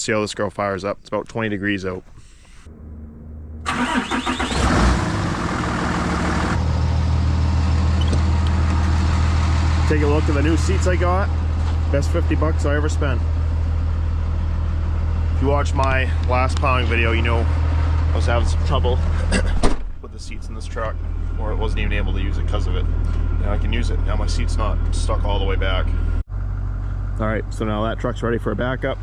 see how this girl fires up. It's about 20 degrees out. Take a look at the new seats I got. Best 50 bucks I ever spent. If you watched my last plowing video, you know I was having some trouble with the seats in this truck, or I wasn't even able to use it because of it. Now I can use it. Now my seat's not stuck all the way back. Alright, so now that truck's ready for a backup.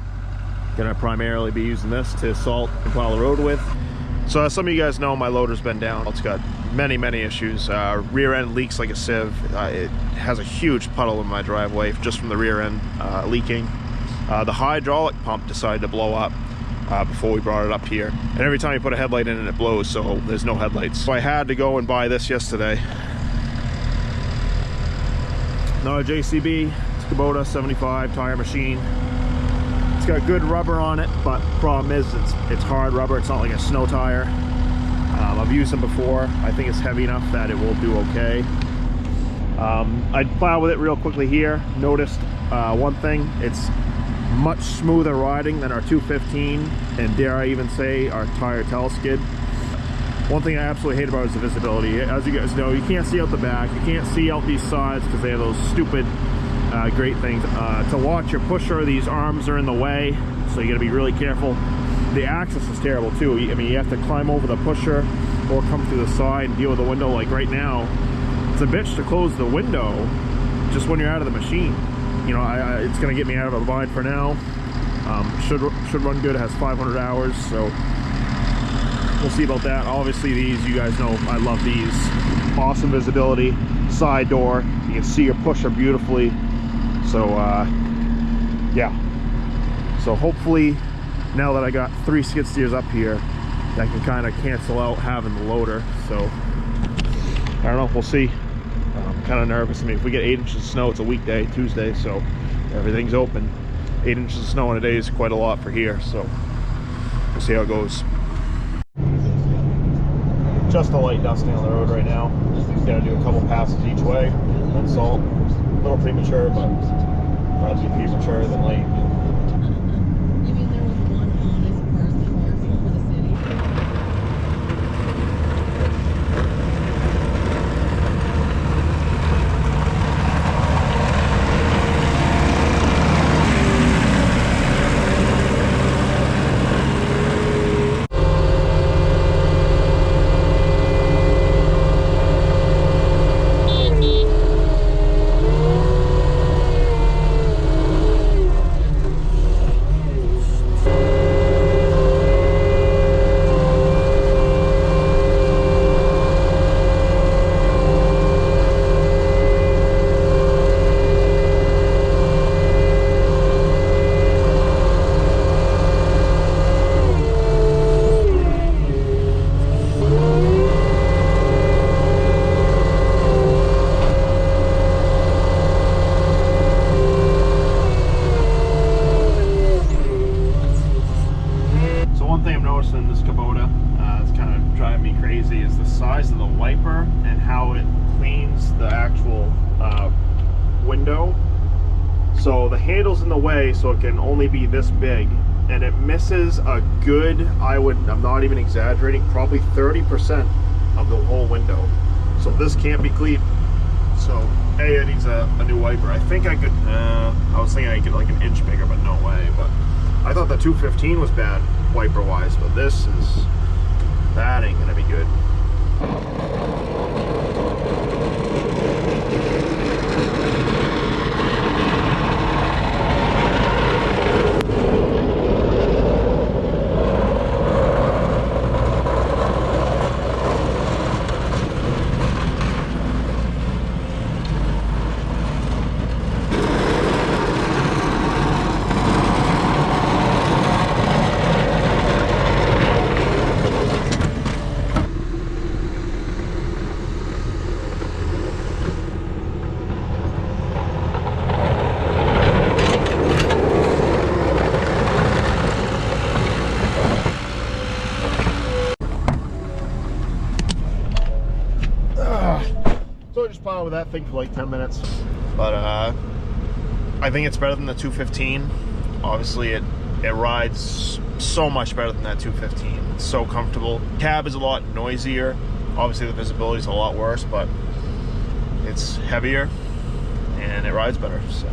Gonna primarily be using this to salt and plow the road with. So as some of you guys know, my loader's been down. It's got many issues. Rear end leaks like a sieve. It has a huge puddle in my driveway just from the rear end leaking. The hydraulic pump decided to blow up before we brought it up here. And every time you put a headlight in it blows, so there's no headlights. So I had to go and buy this yesterday. Not a JCB, it's a Kubota 75 tire machine. It's got good rubber on it, but the problem is it's hard rubber. It's not like a snow tire. I've used them before. I think it's heavy enough that it will do okay. I'd plow with it real quickly here. Noticed one thing, it's much smoother riding than our 215, and dare I even say our tire teleskid. One thing I absolutely hate about it is the visibility. As you guys know, you can't see out the back, you can't see out these sides because they have those stupid great things. To launch your pusher, these arms are in the way, so you got to be really careful. The access is terrible too. I mean, you have to climb over the pusher or come through the side and deal with the window. Like right now, it's a bitch to close the window just when you're out of the machine. You know, it's going to get me out of a bind for now. Should run good. It has 500 hours, so we'll see about that. Obviously, these, you guys know, I love these. Awesome visibility, side door. You can see your pusher beautifully. So, yeah. So hopefully, now that I got 3 skid steers up here, that can kind of cancel out having the loader. So, I don't know. We'll see. I'm kind of nervous. I mean, if we get 8 inches of snow, it's a weekday, Tuesday, so everything's open. 8 inches of snow in a day is quite a lot for here, so we'll see how it goes. Just a light dusting on the road right now. Gotta do a couple passes each way, then salt. A little premature, but rather be premature than late. In this Kubota, it's kind of driving me crazy, is the size of the wiper and how it cleans the actual window. So the handle's in the way, so it can only be this big, and it misses a good, I'm not even exaggerating, probably 30% of the whole window. So this can't be cleaned. So it needs a new wiper. I think I could, I was thinking I could get like an inch bigger, but no way. But I thought the 215 was bad wiper wise, but that ain't gonna be good. So I just plowed with that thing for like 10 minutes, but I think it's better than the 215. Obviously it it rides so much better than that 215. It's so comfortable. Cab is a lot noisier. Obviously the visibility is a lot worse, but it's heavier and it rides better. So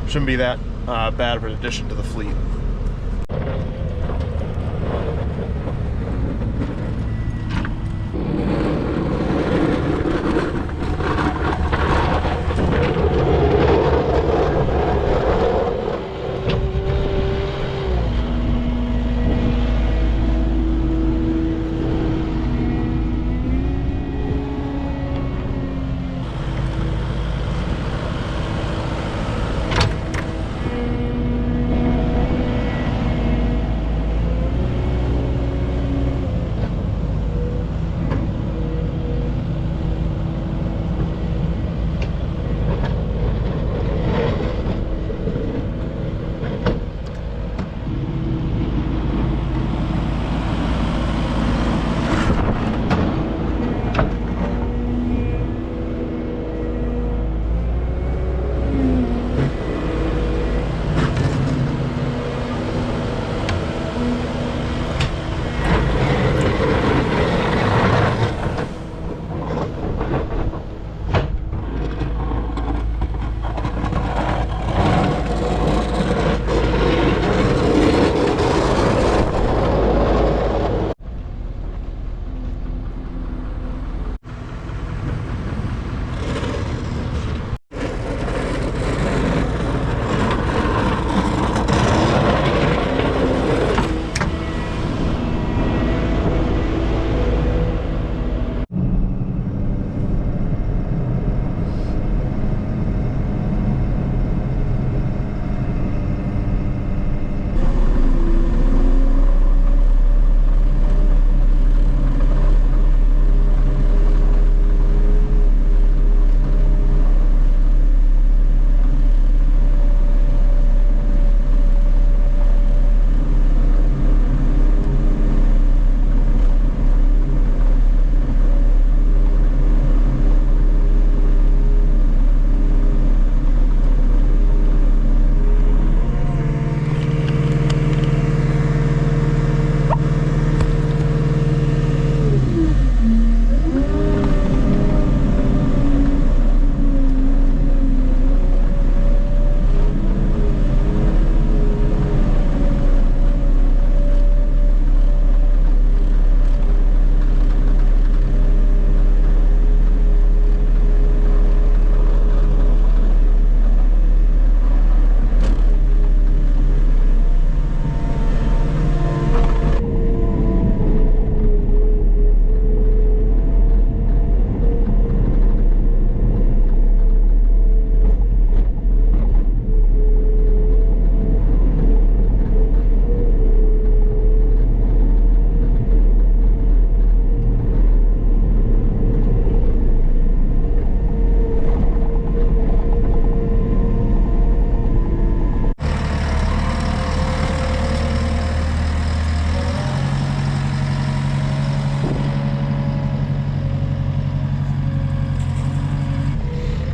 shouldn't be that bad of an addition to the fleet.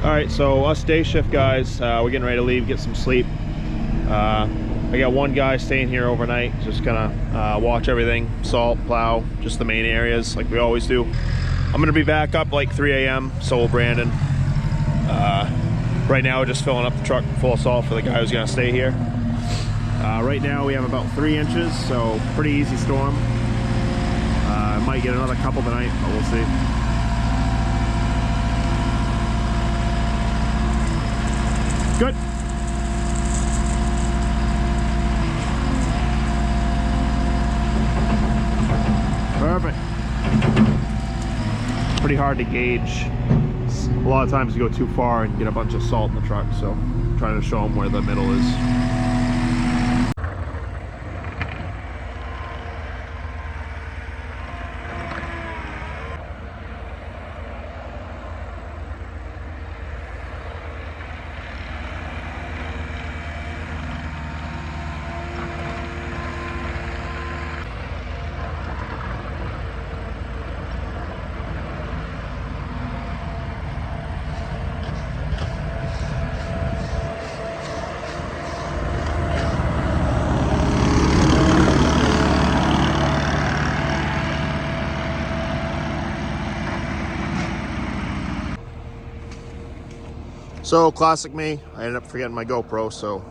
Alright, so us day shift guys, we're getting ready to leave, get some sleep. I got one guy staying here overnight, just gonna watch everything, salt, plow, just the main areas like we always do. I'm gonna be back up like 3 a.m, so will Brandon. Right now we're just filling up the truck full of salt for the guy who's gonna stay here. Right now we have about 3 inches, so pretty easy storm. Might get another couple tonight, but we'll see. Good. Perfect. Pretty hard to gauge. A lot of times you go too far and get a bunch of salt in the truck, so I'm trying to show them where the middle is. So classic me, I ended up forgetting my GoPro, so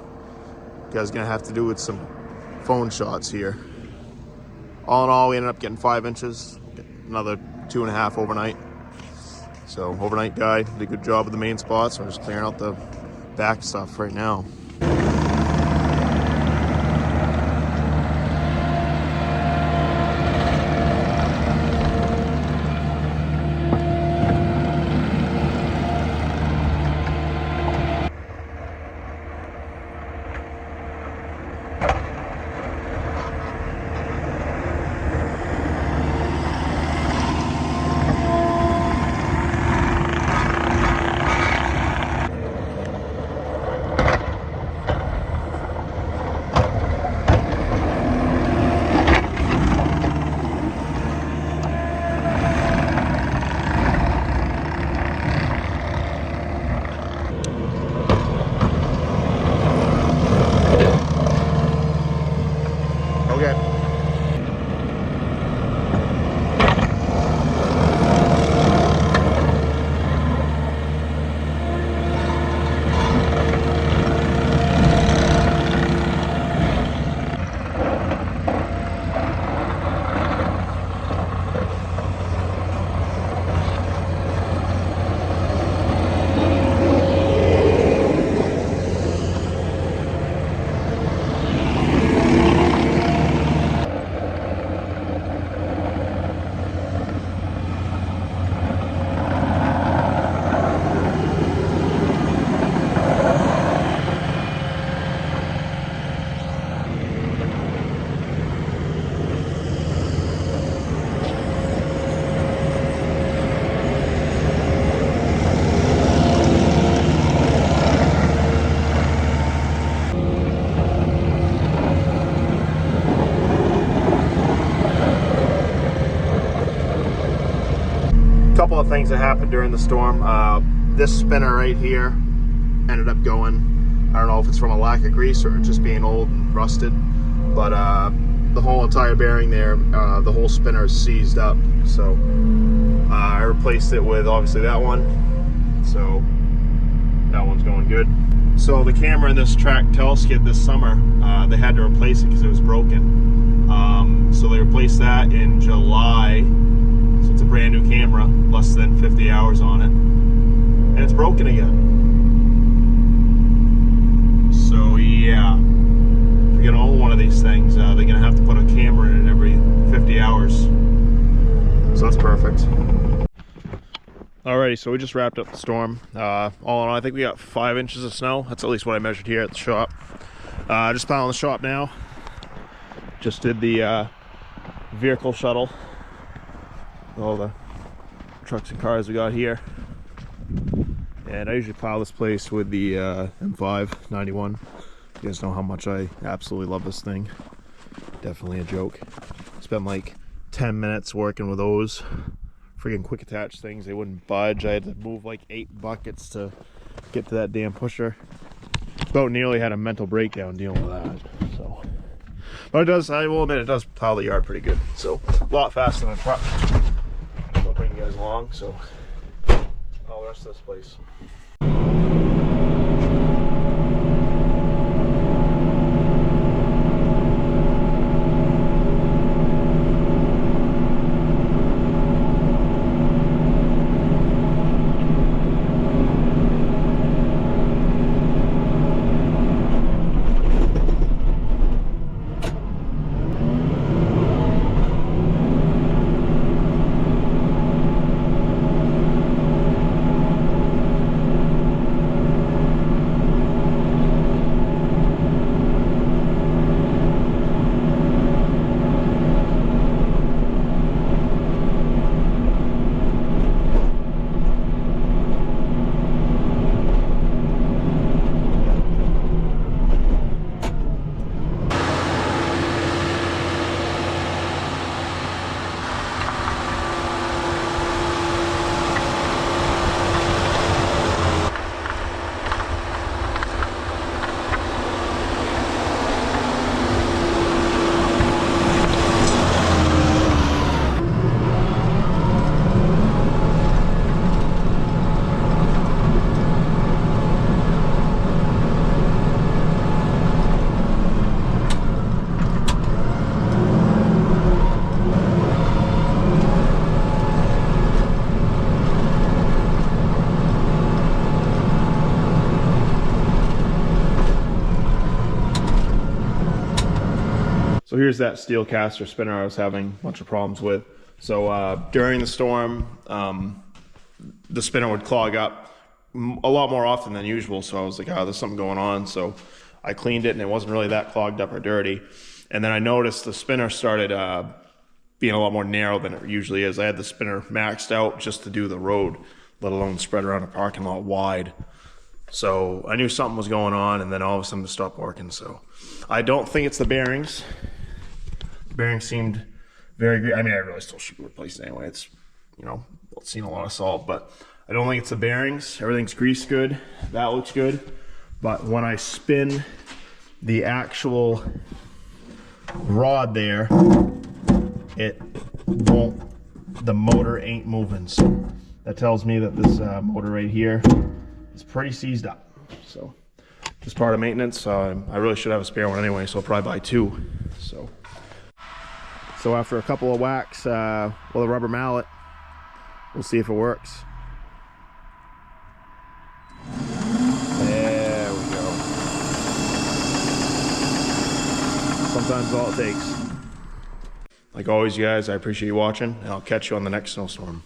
you guys are gonna have to do with some phone shots here. All in all, we ended up getting 5 inches, another 2.5 overnight. So overnight guy did a good job with the main spots. We're just clearing out the back stuff right now. Couple of things that happened during the storm. This spinner right here ended up going. I don't know if it's from a lack of grease or just being old and rusted, but the whole entire bearing there, the whole spinner is seized up. So I replaced it with obviously that one. So that one's going good. So the camera in this track tail skid this summer, they had to replace it because it was broken. So they replaced that in July. So it's a brand new camera, less than 50 hours on it, and it's broken again. So yeah, if you're gonna own one of these things, they're gonna have to put a camera in it every 50 hours. So that's perfect. Alrighty, so we just wrapped up the storm. All in all, I think we got 5 inches of snow. That's at least what I measured here at the shop. Just found the shop now. Just did the vehicle shuttle. All the trucks and cars we got here. And I usually plow this place with the M5 91. You guys know how much I absolutely love this thing. Definitely a joke. Spent like 10 minutes working with those freaking quick attach things. They wouldn't budge. I had to move like 8 buckets to get to that damn pusher. About nearly had a mental breakdown dealing with that. So, but it does, I will admit, it does plow the yard pretty good. So a lot faster than a truck. I'll bring you guys along. So all the rest of this place. So here's that steel caster spinner I was having a bunch of problems with. So during the storm, the spinner would clog up a lot more often than usual. So I was like, oh, there's something going on. So I cleaned it and it wasn't really that clogged up or dirty. And then I noticed the spinner started being a lot more narrow than it usually is. I had the spinner maxed out just to do the road, let alone spread around a parking lot wide. So I knew something was going on, and then all of a sudden it stopped working. So I don't think it's the bearings. The bearings seemed very good. I mean, I really still should replace it anyway. It's, you know, seen a lot of salt, but I don't think it's the bearings. Everything's greased good. That looks good. But when I spin the actual rod there, it won't, the motor ain't moving. So that tells me that this motor right here is pretty seized up. So just part of maintenance. I really should have a spare one anyway, so I'll probably buy two. So after a couple of whacks with a rubber mallet, we'll see if it works. There we go. Sometimes all it takes. Like always, you guys, I appreciate you watching, and I'll catch you on the next snowstorm.